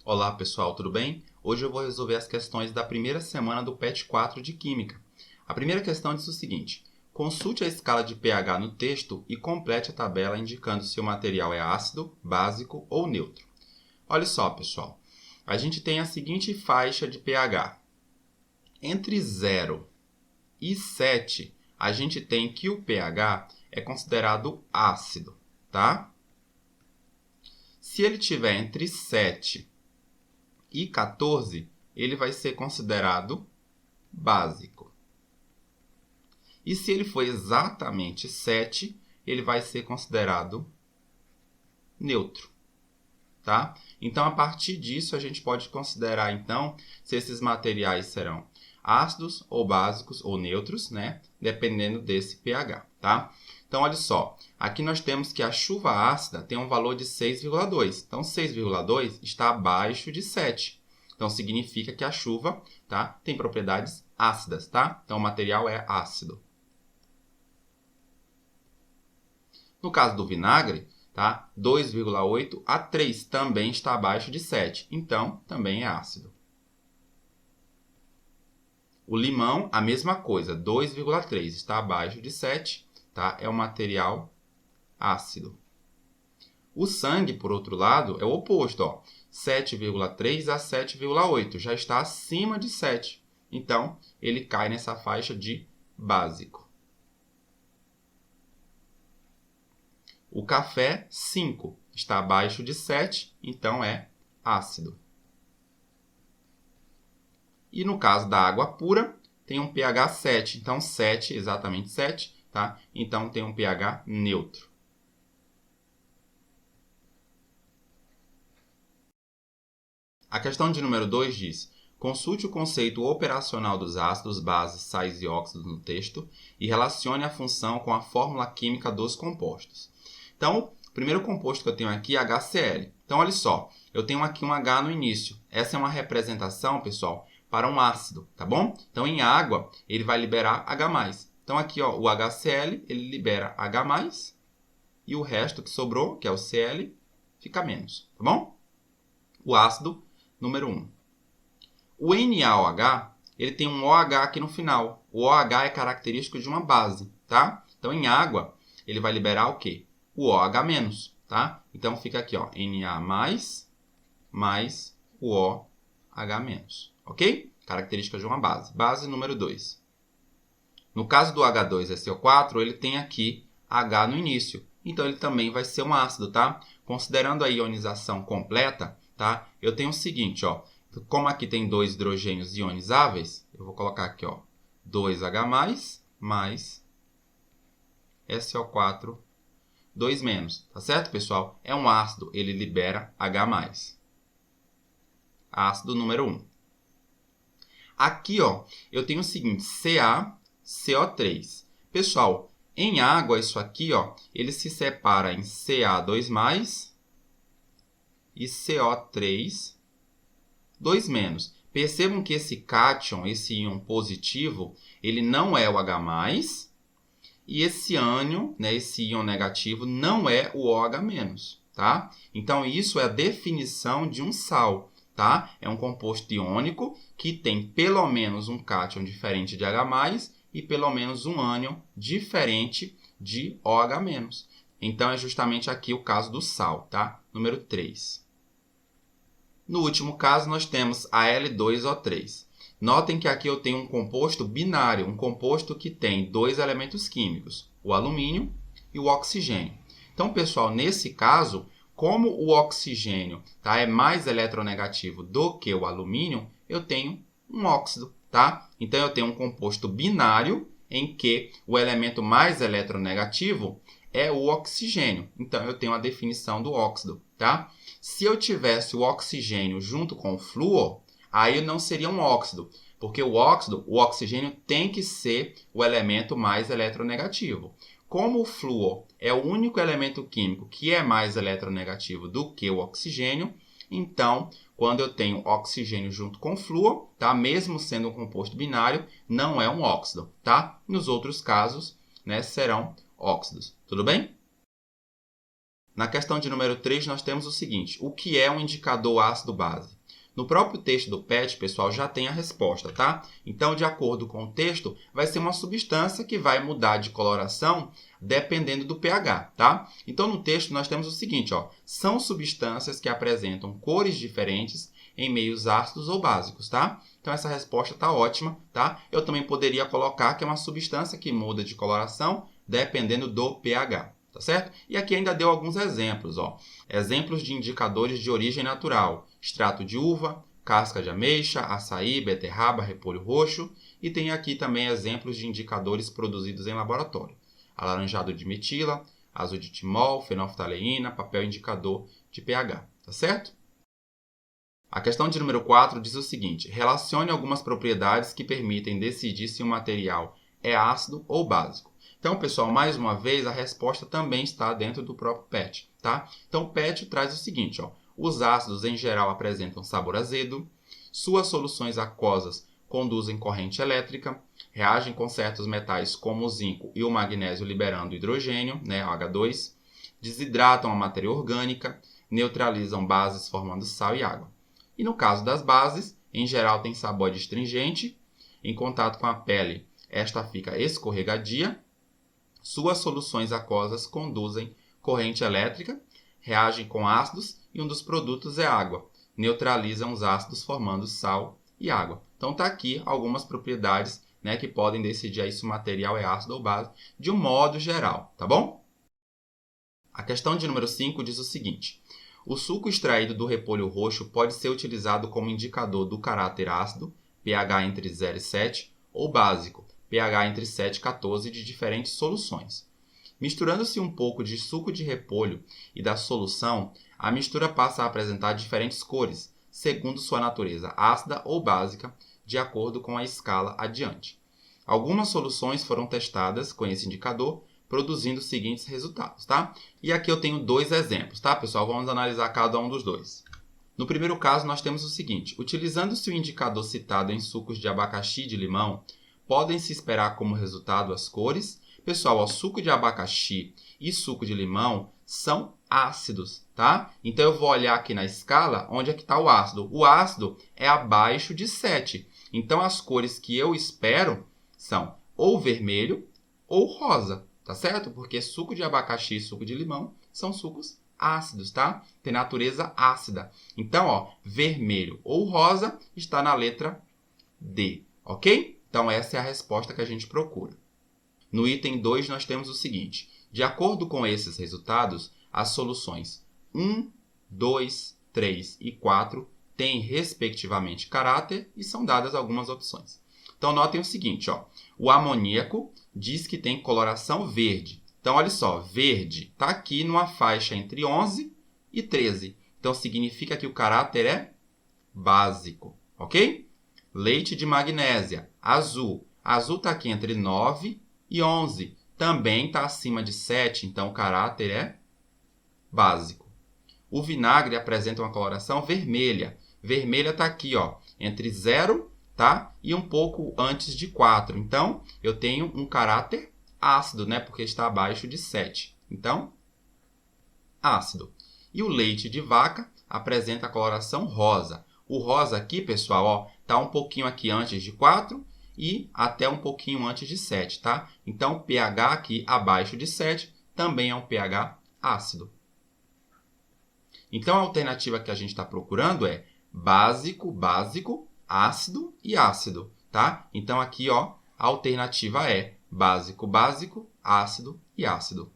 Olá pessoal, tudo bem? Hoje eu vou resolver as questões da primeira semana do PET 4 de Química. A primeira questão diz o seguinte: consulte a escala de pH no texto e complete a tabela indicando se o material é ácido, básico ou neutro. Olha só pessoal, a gente tem a seguinte faixa de pH. Entre 0 e 7, a gente tem que o pH é considerado ácido, tá? Se ele estiver entre 7 e 14, ele vai ser considerado básico. E se ele for exatamente 7, ele vai ser considerado neutro. Tá? Então, a partir disso, a gente pode considerar, então, se esses materiais serão ácidos ou básicos ou neutros, né? Dependendo desse pH. Tá? Então, olha só. Aqui nós temos que a chuva ácida tem um valor de 6,2. Então, 6,2 está abaixo de 7. Então, significa que a chuva, tá, tem propriedades ácidas. Tá? Então, o material é ácido. No caso do vinagre, tá, 2,8 a 3 também está abaixo de 7. Então, também é ácido. O limão, a mesma coisa, 2,3 está abaixo de 7, tá? É um material ácido. O sangue, por outro lado, é o oposto, ó. 7,3 a 7,8, já está acima de 7. Então, ele cai nessa faixa de básico. O café, 5, está abaixo de 7, então é ácido. E no caso da água pura, tem um pH 7, então 7, exatamente 7, tá? Então tem um pH neutro. A questão de número 2 diz: consulte o conceito operacional dos ácidos, bases, sais e óxidos no texto e relacione a função com a fórmula química dos compostos. Então, o primeiro composto que eu tenho aqui é HCl. Então, olha só, eu tenho aqui um H no início. Essa é uma representação, pessoal, para um ácido, tá bom? Então, em água, ele vai liberar H+. Então, aqui, ó, o HCl, ele libera H+, e o resto que sobrou, que é o Cl, fica menos, tá bom? O ácido número 1. O NaOH, ele tem um OH aqui no final. O OH é característico de uma base, tá? Então, em água, ele vai liberar o quê? O OH-, tá? Então, fica aqui, ó, Na+, mais o OH-, ok? Característica de uma base. Base número 2. No caso do H2SO4, ele tem aqui H no início. Então, ele também vai ser um ácido, tá? Considerando a ionização completa, tá? Eu tenho o seguinte, ó. Como aqui tem dois hidrogênios ionizáveis, eu vou colocar aqui, ó, 2H+, mais SO4, 2-. Tá certo, pessoal? É um ácido, ele libera H+. Ácido número 1. Aqui, ó, eu tenho o seguinte, CaCO3. Pessoal, em água, isso aqui, ó, ele se separa em Ca2+, e CO3, 2-. Percebam que esse cátion, esse íon positivo, ele não é o H+, e esse ânion, né, esse íon negativo, não é o OH-, tá? Então, isso é a definição de um sal, tá? É um composto iônico que tem pelo menos um cátion diferente de H+, e pelo menos um ânion diferente de OH-. Então, é justamente aqui o caso do sal, tá? Número 3. No último caso, nós temos Al2O3. Notem que aqui eu tenho um composto binário, um composto que tem dois elementos químicos, o alumínio e o oxigênio. Então, pessoal, nesse caso, como o oxigênio, tá, é mais eletronegativo do que o alumínio, eu tenho um óxido, tá? Então, eu tenho um composto binário em que o elemento mais eletronegativo é o oxigênio. Então, eu tenho a definição do óxido, tá? Se eu tivesse o oxigênio junto com o flúor, aí não seria um óxido, porque o oxigênio tem que ser o elemento mais eletronegativo. Como o flúor é o único elemento químico que é mais eletronegativo do que o oxigênio, então, quando eu tenho oxigênio junto com flúor, tá? Mesmo sendo um composto binário, não é um óxido, tá? Nos outros casos, né, serão óxidos. Tudo bem? Na questão de número 3, nós temos o seguinte: o que é um indicador ácido-base? No próprio texto do PET, pessoal, já tem a resposta, tá? Então, de acordo com o texto, vai ser uma substância que vai mudar de coloração dependendo do pH, tá? Então, no texto, nós temos o seguinte, ó: são substâncias que apresentam cores diferentes em meios ácidos ou básicos, tá? Então, essa resposta está ótima, tá? Eu também poderia colocar que é uma substância que muda de coloração dependendo do pH. Tá certo? E aqui ainda deu alguns exemplos, ó. Exemplos de indicadores de origem natural: extrato de uva, casca de ameixa, açaí, beterraba, repolho roxo. E tem aqui também exemplos de indicadores produzidos em laboratório: alaranjado de metila, azul de timol, fenolftaleína, papel indicador de pH. Tá certo? A questão de número 4 diz o seguinte: relacione algumas propriedades que permitem decidir se um material é ácido ou básico. Então, pessoal, mais uma vez, a resposta também está dentro do próprio PET, tá? Então, o PET traz o seguinte, ó: os ácidos, em geral, apresentam sabor azedo, suas soluções aquosas conduzem corrente elétrica, reagem com certos metais como o zinco e o magnésio liberando hidrogênio, né, o H2, desidratam a matéria orgânica, neutralizam bases formando sal e água. E no caso das bases, em geral, tem sabor astringente, em contato com a pele, esta fica escorregadia. Suas soluções aquosas conduzem corrente elétrica, reagem com ácidos e um dos produtos é água. Neutralizam os ácidos formando sal e água. Então está aqui algumas propriedades, né, que podem decidir aí se o material é ácido ou básico de um modo geral, tá bom? A questão de número 5 diz o seguinte: o suco extraído do repolho roxo pode ser utilizado como indicador do caráter ácido, pH entre 0 e 7, ou básico, pH entre 7 e 14, de diferentes soluções. Misturando-se um pouco de suco de repolho e da solução, a mistura passa a apresentar diferentes cores, segundo sua natureza ácida ou básica, de acordo com a escala adiante. Algumas soluções foram testadas com esse indicador, produzindo os seguintes resultados, tá? E aqui eu tenho dois exemplos, tá, pessoal? Vamos analisar cada um dos dois. No primeiro caso, nós temos o seguinte: utilizando-se o indicador citado em sucos de abacaxi e de limão, podem-se esperar como resultado as cores. Pessoal, o suco de abacaxi e suco de limão são ácidos, tá? Então, eu vou olhar aqui na escala onde é que está o ácido. O ácido é abaixo de 7. Então, as cores que eu espero são ou vermelho ou rosa, tá certo? Porque suco de abacaxi e suco de limão são sucos ácidos, tá? Tem natureza ácida. Então, ó, vermelho ou rosa está na letra D, ok? Então, essa é a resposta que a gente procura. No item 2, nós temos o seguinte: de acordo com esses resultados, as soluções 1, 2, 3 e 4 têm, respectivamente, caráter e são dadas algumas opções. Então, notem o seguinte, ó: o amoníaco diz que tem coloração verde. Então, olha só, verde está aqui numa faixa entre 11 e 13. Então, significa que o caráter é básico, ok? Leite de magnésia, azul. Azul está aqui entre 9 e 11. Também está acima de 7, então o caráter é básico. O vinagre apresenta uma coloração vermelha. Vermelha está aqui, ó, entre 0, tá? E um pouco antes de 4. Então, eu tenho um caráter ácido, né? Porque está abaixo de 7. Então, ácido. E o leite de vaca apresenta a coloração rosa. O rosa aqui, pessoal, ó, tá um pouquinho aqui antes de 4 e até um pouquinho antes de 7, tá? Então, o pH aqui abaixo de 7 também é um pH ácido. Então, a alternativa que a gente está procurando é básico, básico, ácido e ácido, tá? Então, aqui, ó, a alternativa é básico, básico, ácido e ácido.